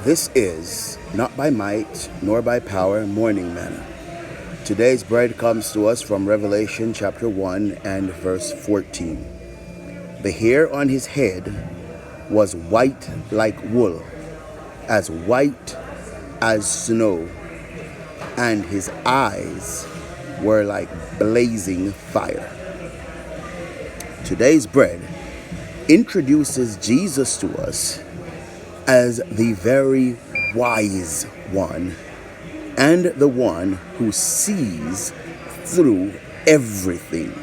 This is not by might nor by power morning manna. Today's bread comes to us from Revelation chapter 1 and verse 14. The hair on his head was white like wool, as white as snow, and his eyes were like blazing fire. Today's bread introduces Jesus to us as the very wise one and the one who sees through everything.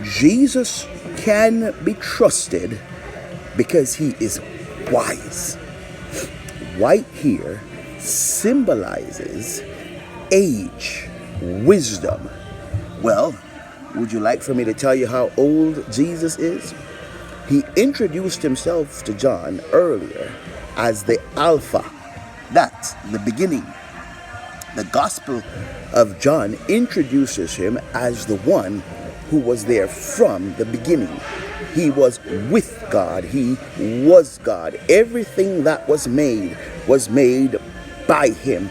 Jesus can be trusted because he is wise. White here symbolizes age, wisdom. Well, would you like for me to tell you how old Jesus is? He introduced himself to John earlier as the Alpha. That's the beginning. The Gospel of John introduces him as the one who was there from the beginning. He was with God. He was God. Everything that was made by him.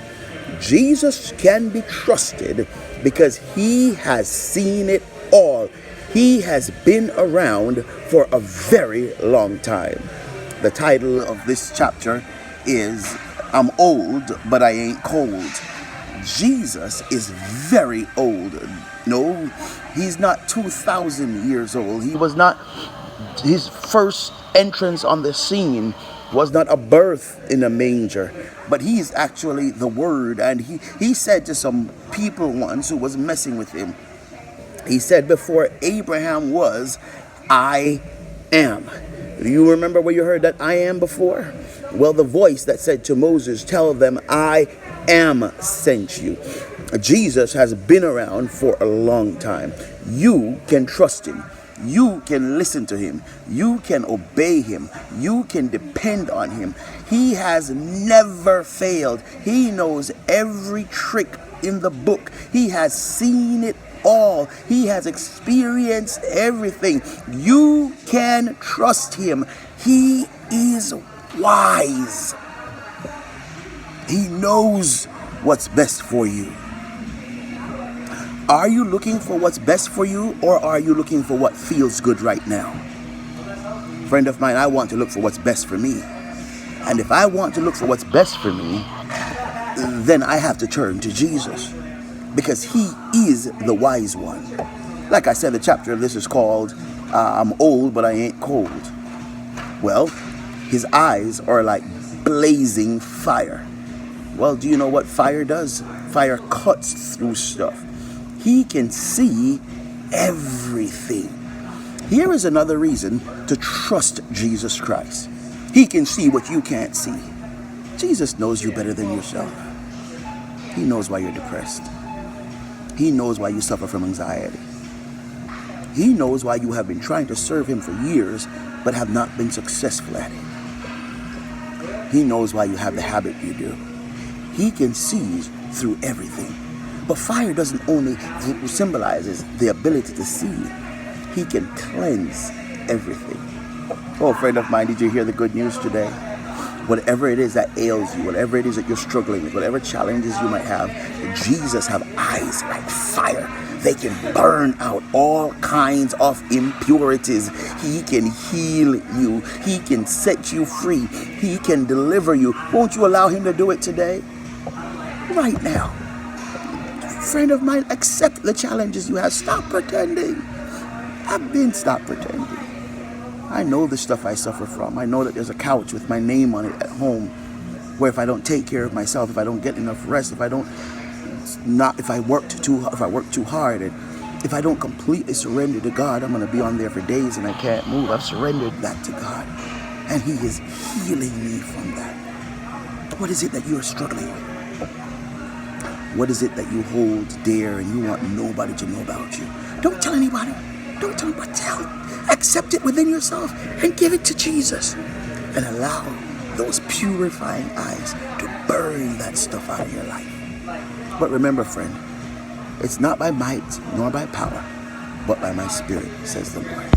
Jesus can be trusted because he has seen it all. He has been around for a very long time. The title of this chapter is I'm Old, but I Ain't Cold. Jesus is very old. No, he's not 2,000 years old. He was not, his first entrance on the scene was not a birth in a manger, but he is actually the Word. And he said to some people once who was messing with him, he said, before Abraham was, I am. Do you remember where you heard that I am before? Well, the voice that said to Moses, tell them I am sent you. Jesus has been around for a long time. You can trust him. You can listen to him. You can obey him. You can depend on him. He has never failed. He knows every trick in the book. He has seen it all. He has experienced everything. You can trust him. He is wise. He knows what's best for you. Are you looking for what's best for you, or are you looking for what feels good right now? Friend of mine, I want to look for what's best for me. And if I want to look for what's best for me, then I have to turn to Jesus, because he is the wise one. Like I said, the chapter of this is called I'm Old, but I Ain't Cold. Well, his eyes are like blazing fire. Well, do you know what fire does? Fire cuts through stuff. He can see everything. Here is another reason to trust Jesus Christ. He can see what you can't see. Jesus knows you better than yourself. He knows why you're depressed. He knows why you suffer from anxiety. He knows why you have been trying to serve him for years but have not been successful at it. He knows why you have the habit you do. He can see through everything. But fire doesn't only symbolizes the ability to see. He can cleanse everything. Oh, friend of mine, did you hear the good news today? Whatever it is that ails you, whatever it is that you're struggling with, whatever challenges you might have, Jesus have eyes like fire. They can burn out all kinds of impurities. He can heal you. He can set you free. He can deliver you. Won't you allow him to do it today? Right now. Friend of mine, accept the challenges you have. Stop pretending. Stop pretending. I know the stuff I suffer from. I know that there's a couch with my name on it at home, where if I don't take care of myself, if I don't get enough rest, if I work too hard, and if I don't completely surrender to God, I'm going to be on there for days and I can't move. I've surrendered that to God, and he is healing me from that. What is it that you are struggling with? What is it that you hold dear and you want nobody to know about you? Don't tell anybody. Don't tell anybody. Accept it within yourself and give it to Jesus. And allow those purifying eyes to burn that stuff out of your life. But remember, friend, it's not by might nor by power, but by my spirit, says the Lord.